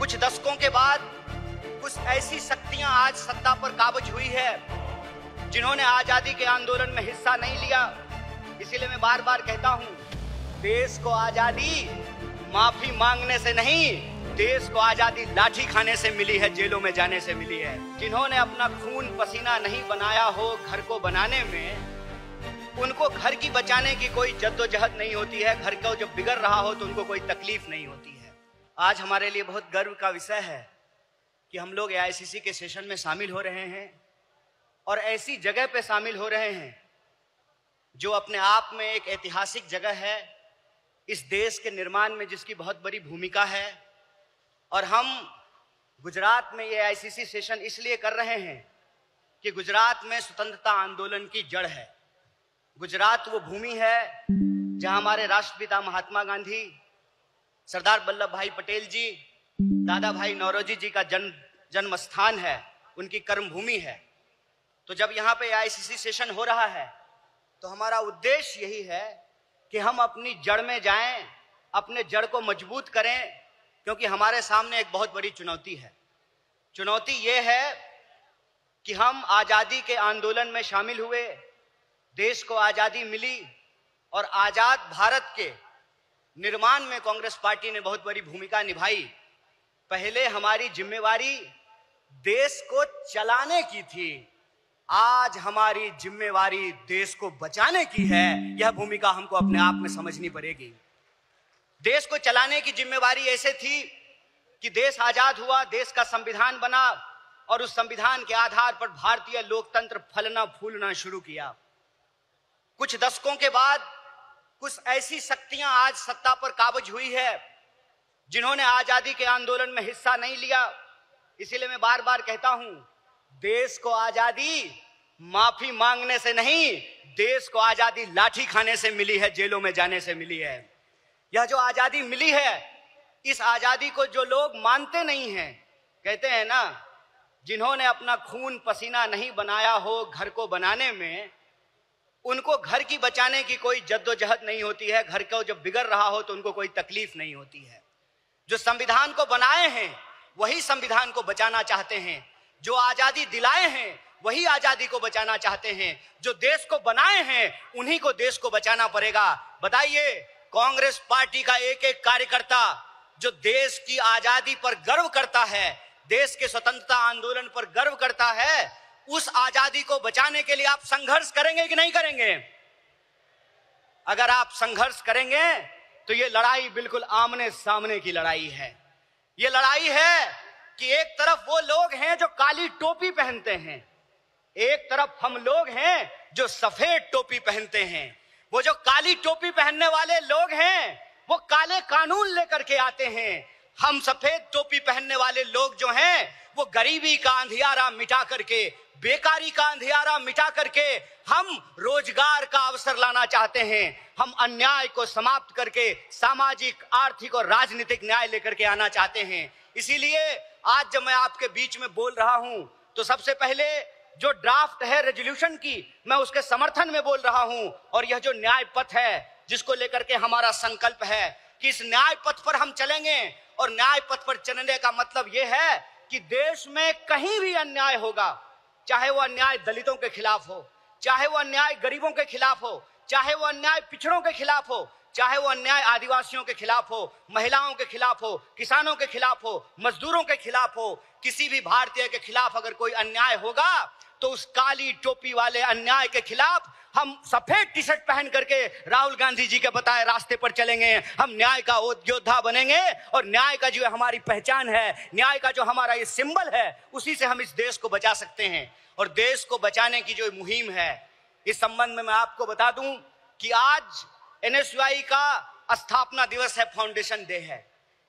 कुछ दशकों के बाद कुछ ऐसी शक्तियां आज सत्ता पर काबिज हुई है जिन्होंने आजादी के आंदोलन में हिस्सा नहीं लिया। इसीलिए मैं बार बार कहता हूं, देश को आजादी माफी मांगने से नहीं, देश को आजादी लाठी खाने से मिली है, जेलों में जाने से मिली है। जिन्होंने अपना खून पसीना नहीं बनाया हो घर को बनाने में, उनको घर की बचाने की कोई जद्दोजहद नहीं होती है। घर को जब बिगड़ रहा हो तो उनको कोई तकलीफ नहीं होती है। आज हमारे लिए बहुत गर्व का विषय है कि हम लोग एआईसीसी के सेशन में शामिल हो रहे हैं और ऐसी जगह पे शामिल हो रहे हैं जो अपने आप में एक ऐतिहासिक जगह है, इस देश के निर्माण में जिसकी बहुत बड़ी भूमिका है। और हम गुजरात में ये एआईसीसी सेशन इसलिए कर रहे हैं कि गुजरात में स्वतंत्रता आंदोलन की जड़ है। गुजरात वो भूमि है जहां हमारे राष्ट्रपिता महात्मा गांधी, सरदार वल्लभ भाई पटेल जी, दादा भाई नौरोजी जी का जन्म स्थान है, उनकी कर्मभूमि है। तो जब यहाँ पे एआईसीसी सेशन हो रहा है तो हमारा उद्देश्य यही है कि हम अपनी जड़ में जाएं, अपने जड़ को मजबूत करें, क्योंकि हमारे सामने एक बहुत बड़ी चुनौती है। चुनौती ये है कि हम आजादी के आंदोलन में शामिल हुए, देश को आजादी मिली और आजाद भारत के निर्माण में कांग्रेस पार्टी ने बहुत बड़ी भूमिका निभाई। पहले हमारी जिम्मेवारी देश को चलाने की थी, आज हमारी जिम्मेवारी देश को बचाने की है। यह भूमिका हमको अपने आप में समझनी पड़ेगी। देश को चलाने की जिम्मेवारी ऐसे थी कि देश आजाद हुआ, देश का संविधान बना और उस संविधान के आधार पर भारतीय लोकतंत्र फलना फूलना शुरू किया। कुछ दशकों के बाद कुछ ऐसी शक्तियां आज सत्ता पर काबिज हुई है जिन्होंने आजादी के आंदोलन में हिस्सा नहीं लिया। इसीलिए मैं बार बार कहता हूं, देश को आजादी माफी मांगने से नहीं, देश को आजादी लाठी खाने से मिली है, जेलों में जाने से मिली है। यह जो आजादी मिली है, इस आजादी को जो लोग मानते नहीं हैं, कहते हैं ना, जिन्होंने अपना खून पसीना नहीं बनाया हो घर को बनाने में, उनको घर की बचाने की कोई जद्दोजहद नहीं होती है। घर को जब बिगड़ रहा हो तो उनको कोई तकलीफ नहीं होती है। जो संविधान को बनाए हैं वही संविधान को बचाना चाहते हैं, जो आजादी दिलाए हैं वही आजादी को बचाना चाहते हैं, जो देश को बनाए हैं उन्हीं को देश को बचाना पड़ेगा। बताइए, कांग्रेस पार्टी का एक एक कार्यकर्ता जो देश की आजादी पर गर्व करता है, देश के स्वतंत्रता आंदोलन पर गर्व करता है, उस आजादी को बचाने के लिए आप संघर्ष करेंगे कि नहीं करेंगे? अगर आप संघर्ष करेंगे तो ये लड़ाई बिल्कुल आमने सामने की लड़ाई है। ये लड़ाई है कि एक तरफ वो लोग हैं जो काली टोपी पहनते हैं, एक तरफ हम लोग हैं जो सफेद टोपी पहनते हैं। वो जो काली टोपी पहनने वाले लोग हैं वो काले कानून लेकर के आते हैं। हम सफेद टोपी पहनने वाले लोग जो हैं वो गरीबी का अंधियारा मिटा करके, बेकारी का अंधियारा मिटा करके हम रोजगार का अवसर लाना चाहते हैं। हम अन्याय को समाप्त करके सामाजिक, आर्थिक और राजनीतिक न्याय लेकर के आना चाहते हैं। इसीलिए आज जब मैं आपके बीच में बोल रहा हूं तो सबसे पहले जो ड्राफ्ट है रेजोल्यूशन की, मैं उसके समर्थन में बोल रहा हूं। और यह जो न्याय पथ है जिसको लेकर के हमारा संकल्प है कि इस न्याय पथ पर हम चलेंगे, और न्याय पथ पर चलने का मतलब यह है कि देश में कहीं भी अन्याय होगा, चाहे वो अन्याय दलितों के खिलाफ हो, चाहे वो अन्याय गरीबों के खिलाफ हो, चाहे वो अन्याय पिछड़ों के खिलाफ हो, चाहे वो अन्याय आदिवासियों के खिलाफ हो, महिलाओं के खिलाफ हो, किसानों के खिलाफ हो, मजदूरों के खिलाफ हो, किसी भी भारतीय के खिलाफ अगर कोई अन्याय होगा तो उस काली टोपी वाले अन्याय के खिलाफ हम सफेद टी शर्ट पहन करके राहुल गांधी जी के बताए रास्ते पर चलेंगे। हम न्याय का योद्धा बनेंगे और न्याय का जो हमारी पहचान है, न्याय का जो हमारा ये सिंबल है, उसी से हम इस देश को बचा सकते हैं। और देश को बचाने की जो मुहिम है, इस संबंध में मैं आपको बता दूं कि आज एनएसयूआई का स्थापना दिवस है, फाउंडेशन डे है।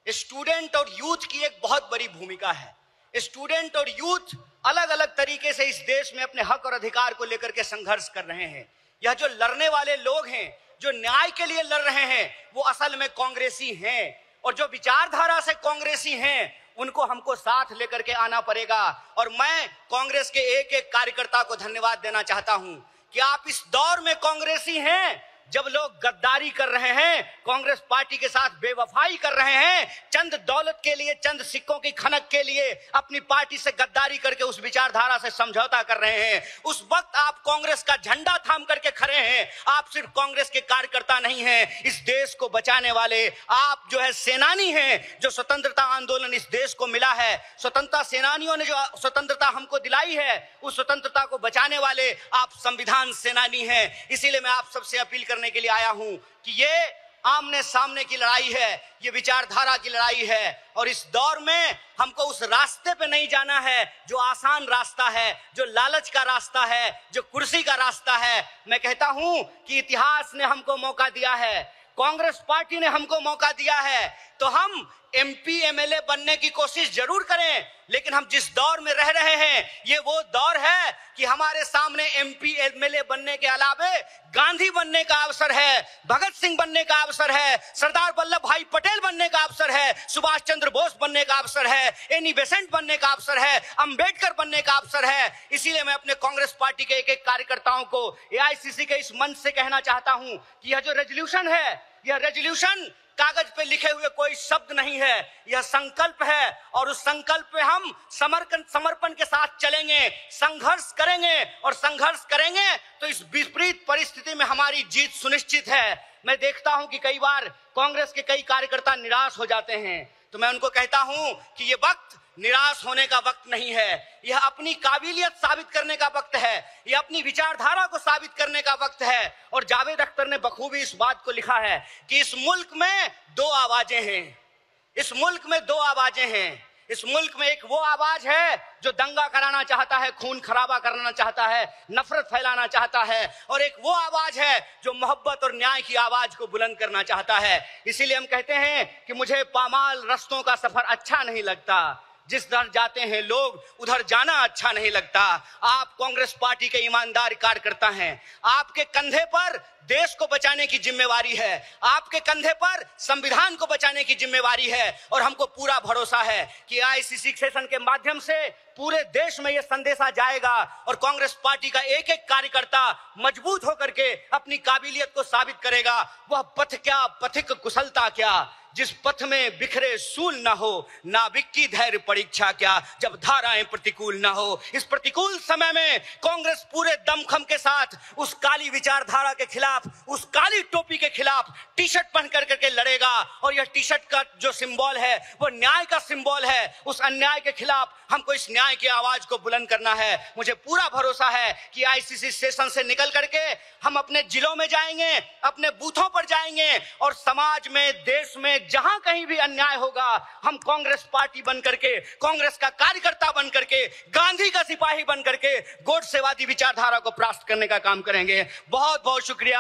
स्टूडेंट और यूथ की एक बहुत बड़ी भूमिका है। स्टूडेंट और यूथ अलग अलग तरीके से इस देश में अपने हक और अधिकार को लेकर के संघर्ष कर रहे हैं। यह जो लड़ने वाले लोग हैं, जो न्याय के लिए लड़ रहे हैं, वो असल में कांग्रेसी हैं। और जो विचारधारा से कांग्रेसी हैं उनको हमको साथ लेकर के आना पड़ेगा। और मैं कांग्रेस के एक एक कार्यकर्ता को धन्यवाद देना चाहता हूं कि आप इस दौर में कांग्रेसी हैं जब लोग गद्दारी कर रहे हैं, कांग्रेस पार्टी के साथ बेवफाई कर रहे हैं, चंद दौलत के लिए, चंद सिक्कों की खनक के लिए अपनी पार्टी से गद्दारी करके उस विचारधारा से समझौता कर रहे हैं, उस वक्त आप कांग्रेस का झंडा थाम करके खड़े हैं। आप सिर्फ कांग्रेस के कार्यकर्ता नहीं हैं, इस देश को बचाने वाले आप जो है सेनानी हैं। जो स्वतंत्रता आंदोलन इस देश को मिला है, स्वतंत्रता सेनानियों ने जो स्वतंत्रता हमको दिलाई है, उस स्वतंत्रता को बचाने वाले आप संविधान सेनानी हैं। इसीलिए मैं आप सबसे अपील करने के लिए आया हूं कि ये आमने सामने की लड़ाई है, ये विचारधारा की लड़ाई है, और इस दौर में हमको उस रास्ते पे नहीं जाना है जो आसान रास्ता है, जो लालच का रास्ता है, जो कुर्सी का रास्ता है। मैं कहता हूं कि इतिहास ने हमको मौका दिया है, कांग्रेस पार्टी ने हमको मौका दिया है, तो हम एमपी एमएलए बनने की कोशिश जरूर करें, लेकिन हम जिस दौर में रह रहे हैं ये वो दौर है कि हमारे सामने एमपी एमएलए बनने के अलावे गांधी बनने का अवसर है, भगत सिंह बनने का अवसर है, सरदार वल्लभ भाई पटेल बनने का अवसर है, सुभाष चंद्र बोस बनने का अवसर है, एनी बेसेंट बनने का अवसर है, अंबेडकर बनने का अवसर है। इसीलिए मैं अपने कांग्रेस पार्टी के एक एक कार्यकर्ताओं को एआईसीसी के इस मंच से कहना चाहता हूं कि यह जो रेजोल्यूशन है, यह रेजोल्यूशन कागज पे लिखे हुए कोई शब्द नहीं है, यह संकल्प है, और उस संकल्प पे हम समर्पण के साथ चलेंगे, संघर्ष करेंगे, और संघर्ष करेंगे तो इस विपरीत परिस्थिति में हमारी जीत सुनिश्चित है। मैं देखता हूं कि कई बार कांग्रेस के कई कार्यकर्ता निराश हो जाते हैं, तो मैं उनको कहता हूं कि ये वक्त निराश होने का वक्त नहीं है, यह अपनी काबिलियत साबित करने का वक्त है, यह अपनी विचारधारा को साबित करने का वक्त है। और जावेद अख्तर ने बखूबी इस बात को लिखा है कि इस मुल्क में दो आवाजें हैं, इस मुल्क में दो आवाजें हैं। इस मुल्क में एक वो आवाज है जो दंगा कराना चाहता है, खून खराबा करना चाहता है, नफरत फैलाना चाहता है, और एक वो आवाज है जो मोहब्बत और न्याय की आवाज को बुलंद करना चाहता है। इसीलिए हम कहते हैं कि मुझे पामाल रस्तों का सफर अच्छा नहीं लगता, जिस दर जाते हैं लोग उधर जाना अच्छा नहीं लगता। आप कांग्रेस पार्टी के ईमानदार कार्यकर्ता हैं, आपके कंधे पर देश को बचाने की जिम्मेवारी है, आपके कंधे पर संविधान को बचाने की जिम्मेवारी है, और हमको पूरा भरोसा है कि आईसीसी सेशन के माध्यम से पूरे देश में यह संदेशा जाएगा, और कांग्रेस पार्टी का एक एक कार्यकर्ता मजबूत होकर के अपनी काबिलियत को साबित करेगा। वह पथ क्या, पथिक कुशलता क्या, जिस पथ में बिखरे सूल ना हो, नाविक की धैर्य परीक्षा क्या, जब धाराएं प्रतिकूल ना हो। इस प्रतिकूल समय में कांग्रेस पूरे दमखम के साथ उस काली विचारधारा के खिलाफ, उस काली टोपी के खिलाफ टी शर्ट पहन करके लड़ेगा, और यह टी शर्ट का जो सिंबल है वो न्याय का सिंबल है। उस अन्याय के खिलाफ हमको इस न्याय की आवाज को बुलंद करना है। मुझे पूरा भरोसा है कि आईसीसी सेशन से निकल करके हम अपने जिलों में जाएंगे, अपने बूथों पर जाएंगे, और समाज में, देश में जहां कहीं भी अन्याय होगा, हम कांग्रेस पार्टी बन करके, कांग्रेस का कार्यकर्ता बन करके, गांधी का सिपाही बन करके गोडसेवादी विचारधारा को परास्त करने का काम करेंगे। बहुत बहुत शुक्रिया।